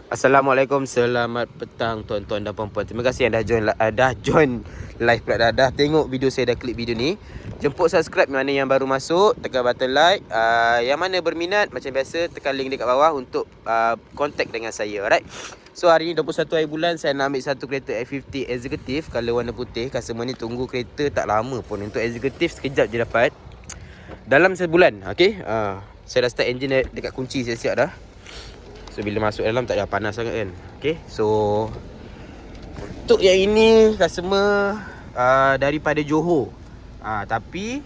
Assalamualaikum, selamat petang tuan-tuan dan puan-puan. Terima kasih yang dah join live pula dah tengok video saya, dah klik video ni. Jemput subscribe mana yang baru masuk, tekan button like. Yang mana berminat macam biasa tekan link dekat bawah untuk contact dengan saya. Alright. So hari ni 21 hari bulan saya nak ambil satu kereta X50 Executive color warna putih. Customer ni tunggu kereta tak lama pun. Untuk Executive sekejap je dapat. Dalam sebulan, okey. Saya dah start engine dekat kunci, saya siap dah. So bila masuk dalam tak ada panas sangat kan. Okay, so untuk yang ini customer daripada Johor, tapi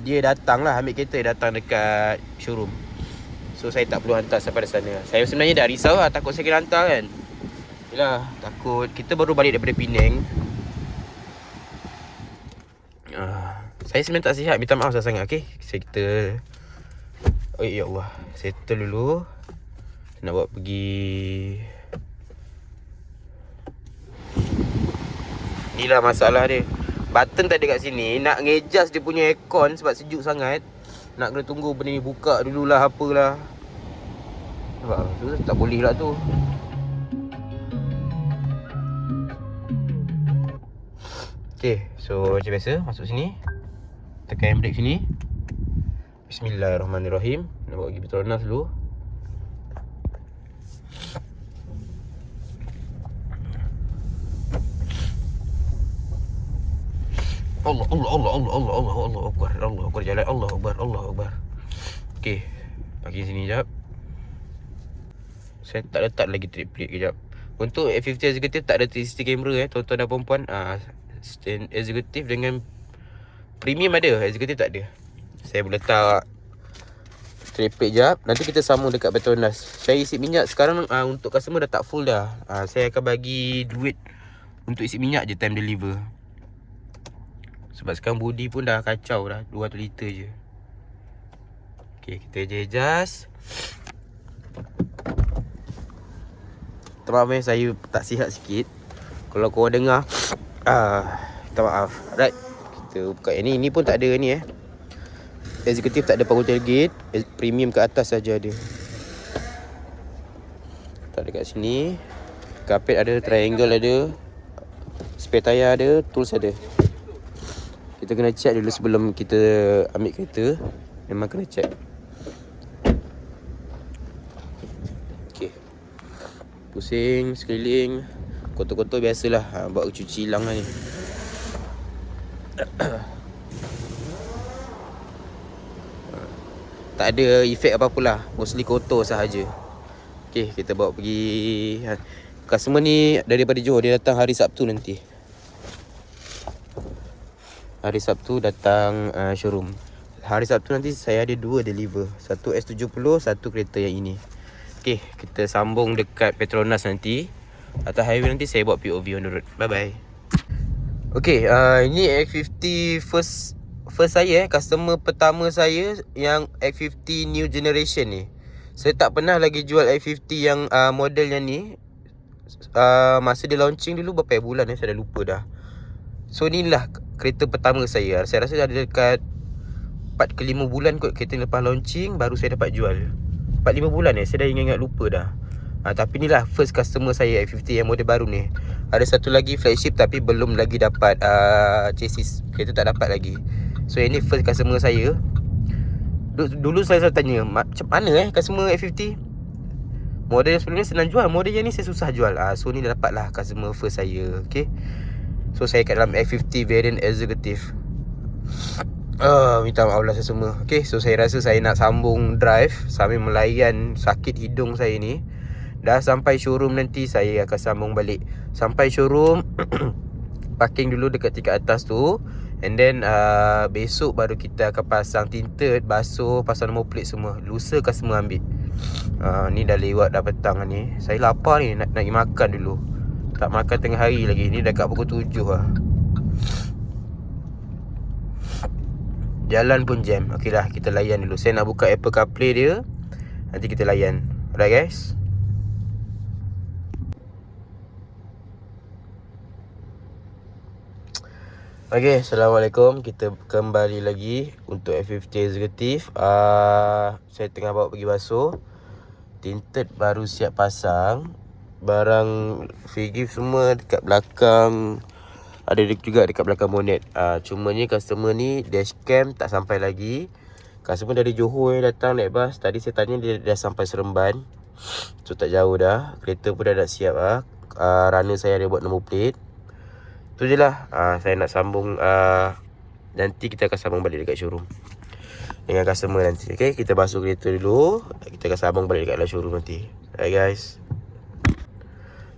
dia datang lah ambil kereta, datang dekat showroom. So saya tak perlu hantar sampai sana. Saya sebenarnya dah risau lah, takut saya kena hantar kan. Yelah, takut kita baru balik daripada Penang. Saya sebenarnya tak sihat, minta maaf sangat. Okay, kita oh ya Allah, settle dulu. Nak buat pergi. Inilah masalah dia. Button tak ada kat sini. Nak ngejas dia punya aircon sebab sejuk sangat. Nak kena tunggu benda ni buka dululah apalah. Nampak tu tak boleh lah tu. Okay, so macam biasa masuk sini. Tekan handbrake sini. Bismillahirrahmanirrahim. Nak buat pergi Petronas dulu. Allah Akbar jalan, Allah Akbar. Okey, bagi sini jap. Saya tak letak lagi trip plate kejap. Untuk F50 Executive tak ada 360 kamera tuan-tuan dan puan-puan. Stand Executive dengan Premium ada, Executive tak ada. Saya boleh letak trip plate jap. Nanti kita sambung dekat Petronas. Saya isi minyak sekarang untuk customer dah tak full dah. Saya akan bagi duit untuk isi minyak je time deliver. Sebab sekarang body pun dah kacau dah, 200 liter je. Okay, kita adjust. Maaf saya tak sihat sikit. Kalau korang dengar minta maaf. Alright, kita buka yang ni. Ni pun tak ada ni Executive tak ada power tailgate. Premium ke atas saja ada. Tak ada kat sini. Carpet ada, triangle ada, spare tayar ada, tools ada. Kita kena check dulu sebelum kita ambil kereta. Memang kena check. Okay, pusing sekeliling. Kotor-kotor biasalah, bawa cuci hilang lah ni. Tak ada efek apa-apa lah, mostly kotor sahaja. Okay, kita bawa pergi. Customer ni daripada Johor, dia datang hari Sabtu nanti. Hari Sabtu datang showroom. Hari Sabtu nanti saya ada 2 deliver. Satu S70, satu kereta yang ini. Okay, kita sambung dekat Petronas nanti. Atas highway nanti saya buat POV on the road. Bye bye. Okay, ini X50 first saya customer pertama saya yang X50 new generation ni. Saya tak pernah lagi jual X50 yang model yang ni. Masa dia launching dulu berapa bulan saya dah lupa dah. So inilah kereta pertama saya. Saya rasa dah ada dekat 4 ke 5 bulan kot kereta lepas launching baru saya dapat jual. 4-5 bulan saya dah ingat lupa dah. Tapi inilah first customer saya X50 yang model baru ni. Ada satu lagi flagship tapi belum lagi dapat chassis. Kereta tak dapat lagi. So ini first customer saya. Dulu saya selalu tanya, macam mana customer X50? Model yang sebelum ni senang jual, model yang ni saya susah jual. So ni dah dapat lah customer first saya. Okay, so saya kat dalam X50 variant Executive. Minta maaf lah saya semua. Okay, so saya rasa saya nak sambung drive sambil melayan sakit hidung saya ni. Dah sampai showroom nanti saya akan sambung balik. Sampai showroom parking dulu dekat tingkat atas tu. And then besok baru kita akan pasang tinted, basuh, pasang nombor plate semua. Lusa customer ambil. Ni dah lewat dah petang ni. Saya lapar ni, nak pergi makan dulu. Tak makan tengah hari lagi. Ni dah kat pukul 7 lah. Jalan pun jam. Okey lah, kita layan dulu. Saya nak buka Apple CarPlay dia. Nanti kita layan. Alright guys. Okay, Assalamualaikum. Kita kembali lagi untuk F50 Executive. Saya tengah bawa pergi basuh. tinted baru siap pasang. Barang free gift semua dekat belakang. Ada juga dekat belakang bonnet. Cumanya customer ni dashcam tak sampai lagi. Customer dari Johor datang naik bas. Tadi saya tanya dia dah sampai Seremban. So tak jauh dah. Kereta pun dah siap lah. Runner saya ada buat nombor plate. Tu je lah. Saya nak sambung. Nanti kita akan sambung balik dekat showroom dengan customer nanti. Okay, kita basuh kereta dulu. Kita akan sambung balik dekat dalam showroom nanti. Alright guys.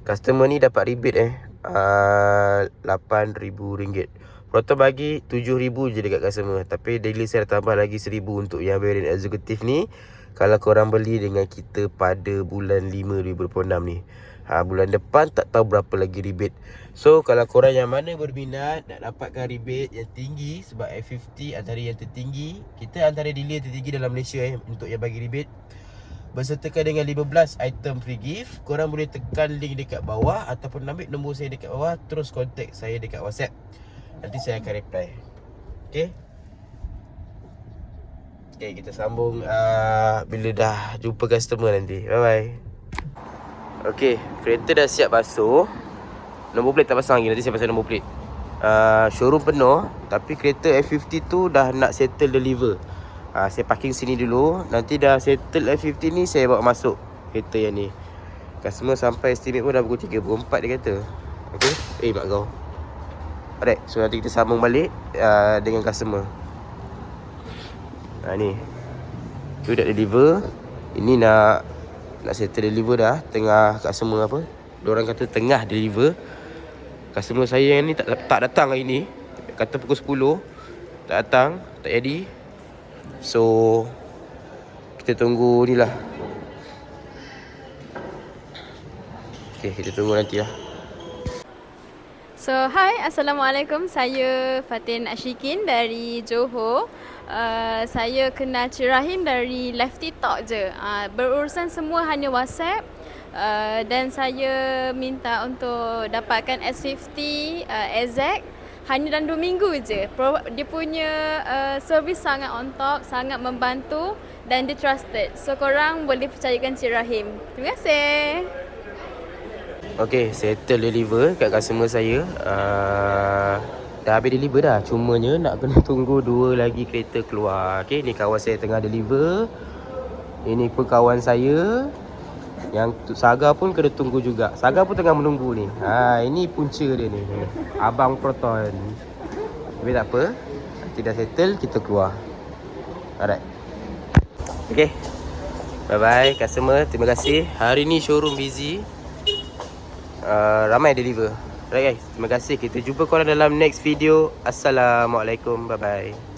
Customer ni dapat rebate RM8,000. Proton bagi RM7,000 je dekat customer. Tapi daily saya tambah lagi RM1,000 untuk yang variant executive ni. Kalau korang beli dengan kita pada bulan 5 2026 ni. Bulan depan tak tahu berapa lagi rebate. So kalau korang yang mana berminat nak dapatkan rebate yang tinggi, sebab F50 antara yang tertinggi, kita antara dealer tertinggi dalam Malaysia untuk yang bagi rebate. Bersertakan dengan 15 item free gift. Korang boleh tekan link dekat bawah ataupun ambil nombor saya dekat bawah. Terus contact saya dekat WhatsApp. Nanti saya akan reply. Okay. Okay, kita sambung bila dah jumpa customer nanti. Bye bye. Okay, kereta dah siap basuh. Nombor plate tak pasang lagi. Nanti saya pasang nombor plate. Showroom penuh. Tapi kereta F50 tu dah nak settle deliver. Saya parking sini dulu. Nanti dah settle F50 ni, saya bawa masuk kereta yang ni. Customer sampai estimate pun dah pukul 3, pukul 4 dia kata. Okay. Mak kau. Alright, so nanti kita sambung balik dengan customer. Ni tu dah deliver. Ini nak settle deliver dah. Tengah customer apa, diorang kata tengah deliver. Customer saya yang ni tak datang hari ni. Kata pukul 10 tak datang, tak jadi. So kita tunggu ni lah. Okay, kita tunggu nanti lah. So, hi, Assalamualaikum. Saya Fatin Ashikin dari Johor. Saya kenal Cik Rahim dari live TikTok je. Berurusan semua hanya WhatsApp. Dan saya minta untuk dapatkan S50 exact hanya dalam 2 minggu je. Dia punya servis sangat on top, sangat membantu dan dia trusted. So korang boleh percayakan Cik Rahim. Terima kasih. Okay, settle deliver kat customer saya. Dah habis deliver dah. Cumanya nak kena tunggu 2 lagi kereta keluar. Okay, ni kawan saya tengah deliver. Ini pun kawan saya. Yang Saga pun kena tunggu juga. Saga pun tengah menunggu ni. Ini punca dia ni. Abang Proton. Tapi tak apa. Nanti dah settle, kita keluar. Alright. Okay. Bye-bye customer. Terima kasih. Hari ni showroom busy. Ramai deliver. Alright guys. Terima kasih. Kita jumpa korang dalam next video. Assalamualaikum. Bye-bye.